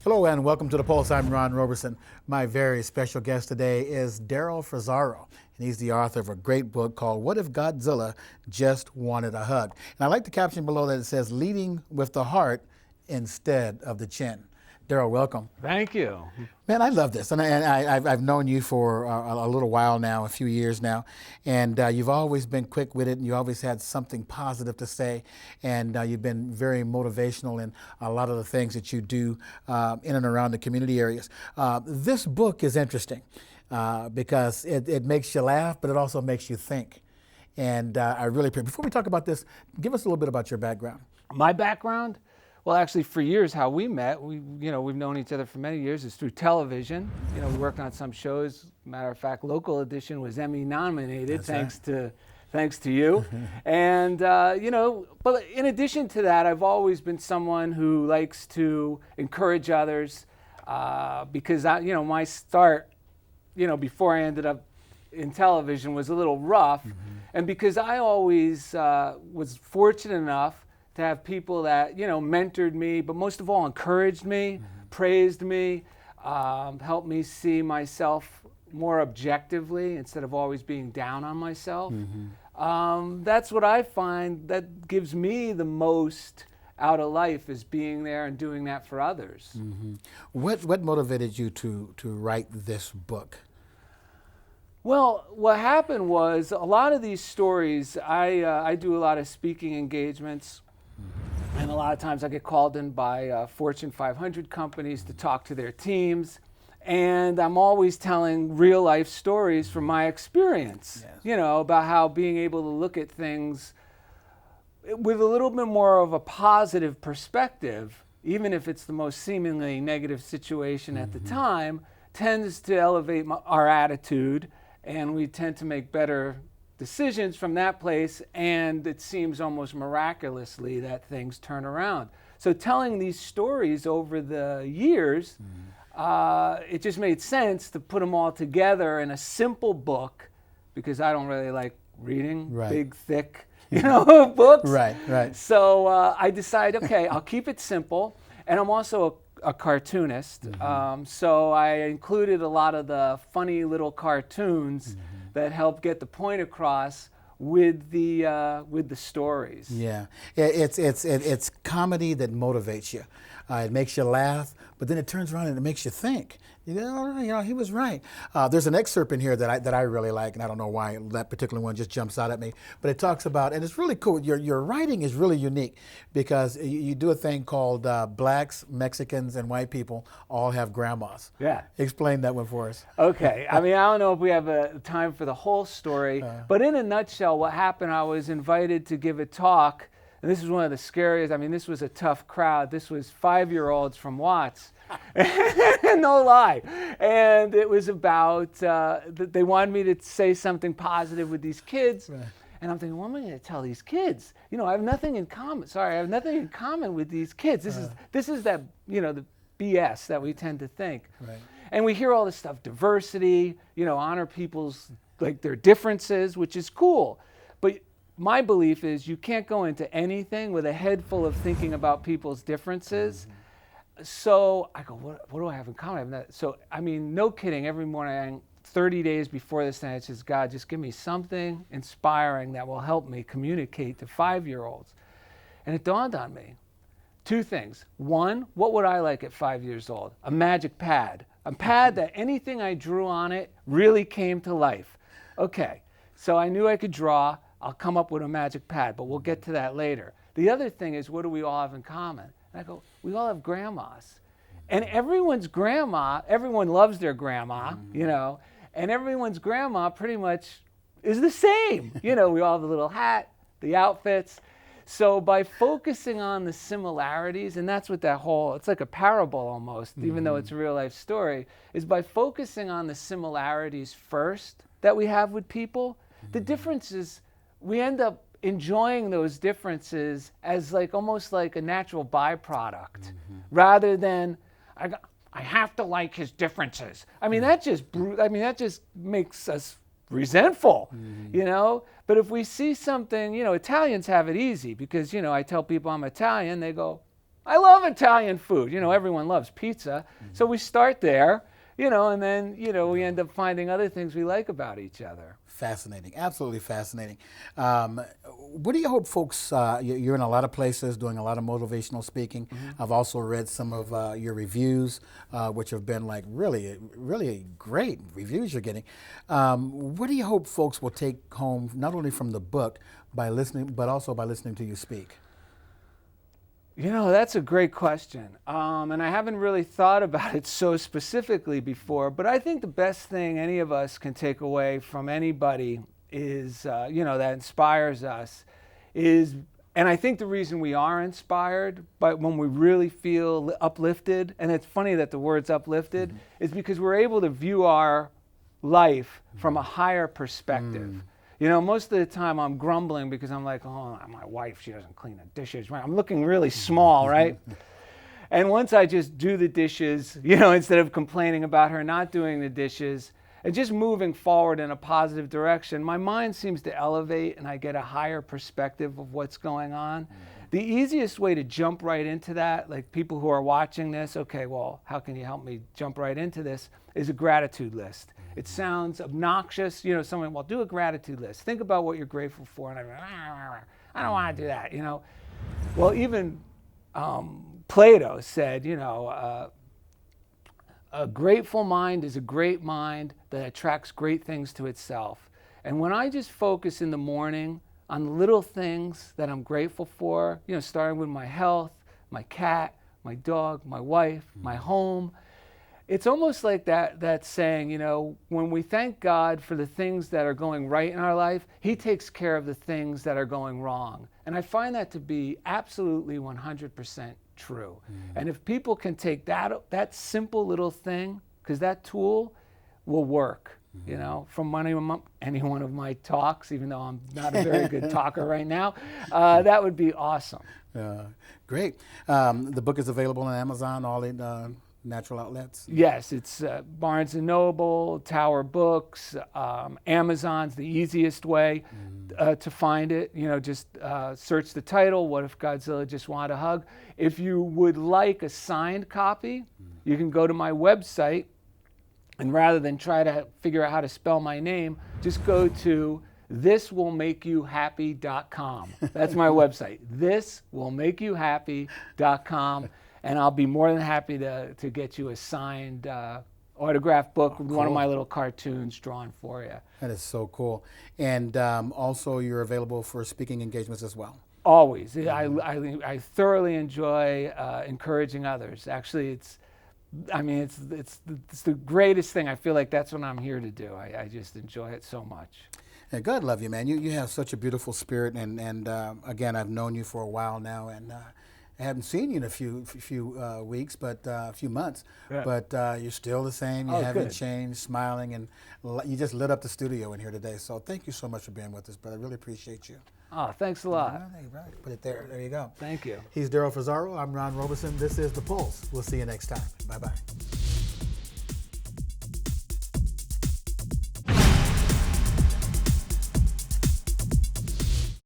Hello and welcome to The Pulse. I'm Ron Roberson. My very special guest today is Darrell Fusaro, and he's the author of a great book called What If Godzilla Just Wanted a Hug? And I like the caption below that it says, leading with the heart instead of the chin. Darrell, welcome. Thank you. Man, I love this, and I've known you for a little while now, a few years now, and you've always been quick-witted, and you always had something positive to say, and you've been very motivational in a lot of the things that you do in and around the community areas. This book is interesting because it makes you laugh, but it also makes you think, and I really appreciate. Before we talk about this, give us a little bit about your background. My background? Well, actually, for years, how we met, we've known each other for many years, is through television. We worked on some shows. Matter of fact, Local Edition was Emmy nominated, thanks to you. And but in addition to that, I've always been someone who likes to encourage others, because my start, before I ended up in television, was a little rough, and because I always was fortunate enough to have people that, mentored me, but most of all encouraged me, praised me, helped me see myself more objectively instead of always being down on myself. That's what I find that gives me the most out of life, is being there and doing that for others. What motivated you to write this book? Well, what happened was, a lot of these stories, I do a lot of speaking engagements. And a lot of times I get called in by Fortune 500 companies to talk to their teams. And I'm always telling real life stories from my experience, about how being able to look at things with a little bit more of a positive perspective, even if it's the most seemingly negative situation at the time, tends to elevate our attitude, and we tend to make better decisions from that place, and it seems almost miraculously that things turn around. So telling these stories over the years, it just made sense to put them all together in a simple book, because I don't really like reading big, thick, books. Right. So I decided, okay, I'll keep it simple, and I'm also a cartoonist, so I included a lot of the funny little cartoons that help get the point across with the stories. Yeah, it's comedy that motivates you. It makes you laugh, but then it turns around and it makes you think. He was right. There's an excerpt in here that I really like, and I don't know why that particular one just jumps out at me. But it talks about, and it's really cool. Your writing is really unique, because you do a thing called blacks, Mexicans, and white people all have grandmas. Yeah. Explain that one for us. Okay. I don't know if we have time for the whole story, but in a nutshell, what happened, I was invited to give a talk, and this was one of the scariest. This was a tough crowd. This was 5-year-olds from Watts. No lie. And it was about, they wanted me to say something positive with these kids. Right. And I'm thinking, what am I going to tell these kids? I have nothing in common. I have nothing in common with these kids. This is that, the BS that we tend to think. Right. And we hear all this stuff, diversity, honor people's, their differences, which is cool. But my belief is you can't go into anything with a head full of thinking about people's differences. So I go, what do I have in common? So, no kidding, every morning, 30 days before this night, I says, God, just give me something inspiring that will help me communicate to 5-year-olds. And it dawned on me, 2 things. One, what would I like at 5 years old? A magic pad. A pad that anything I drew on it really came to life. Okay, so I knew I could draw. I'll come up with a magic pad, but we'll get to that later. The other thing is, what do we all have in common? And I go, we all have grandmas. And everyone's grandma, everyone loves their grandma, and everyone's grandma pretty much is the same. We all have the little hat, the outfits. So by focusing on the similarities, and that's what it's like a parable almost, even though it's a real life story, is by focusing on the similarities first that we have with people, the differences, we end up enjoying those differences as almost like a natural byproduct, rather than I have to like his differences. That just makes us resentful, But if we see something, Italians have it easy, because I tell people I'm Italian, they go, I love Italian food. Everyone loves pizza. So we start there, and then, we end up finding other things we like about each other. Fascinating, absolutely fascinating. What do you hope folks, you're in a lot of places doing a lot of motivational speaking. I've also read some of your reviews, which have been like really, really great reviews you're getting. What do you hope folks will take home, not only from the book, by listening, but also by listening to you speak? That's a great question. And I haven't really thought about it so specifically before, but I think the best thing any of us can take away from anybody is, that inspires us is, and I think the reason we are inspired, but when we really feel uplifted, and it's funny that the word's uplifted, is because we're able to view our life from a higher perspective. Most of the time I'm grumbling because I'm like, oh, my wife, she doesn't clean the dishes. I'm looking really small, right? And once I just do the dishes, instead of complaining about her not doing the dishes, and just moving forward in a positive direction, my mind seems to elevate and I get a higher perspective of what's going on. The easiest way to jump right into that, like people who are watching this, okay, well, how can you help me jump right into this, is a gratitude list. It sounds obnoxious, someone, well, do a gratitude list. Think about what you're grateful for. And I don't want to do that, Well, even Plato said, a grateful mind is a great mind that attracts great things to itself. And when I just focus in the morning on the little things that I'm grateful for, starting with my health, my cat, my dog, my wife, my home, it's almost like that saying, when we thank God for the things that are going right in our life, he takes care of the things that are going wrong. And I find that to be absolutely 100% true. And if people can take that simple little thing, because that tool will work, from any one of my talks, even though I'm not a very good talker right now, that would be awesome. Great. The book is available on Amazon, all in natural outlets? Yes, it's Barnes & Noble, Tower Books, Amazon's the easiest way to find it. Just search the title, What If Godzilla Just Wanted a Hug? If you would like a signed copy, you can go to my website, and rather than try to figure out how to spell my name, just go to thiswillmakeyouhappy.com. That's my website, thiswillmakeyouhappy.com. And I'll be more than happy to get you a signed autographed book with one of my little cartoons drawn for you. That is so cool. And also you're available for speaking engagements as well? Always. I thoroughly enjoy encouraging others. Actually, it's the greatest thing. I feel like that's what I'm here to do. I just enjoy it so much. Yeah, God love you, man. You have such a beautiful spirit. And again, I've known you for a while now. And I haven't seen you in a few weeks, but a few months. Yeah. But you're still the same. You haven't changed, smiling, and you just lit up the studio in here today. So thank you so much for being with us, brother. I really appreciate you. Oh, thanks a lot. Right. Put it there. There you go. Thank you. He's Darrell Fusaro. I'm Ron Robeson. This is The Pulse. We'll see you next time. Bye-bye.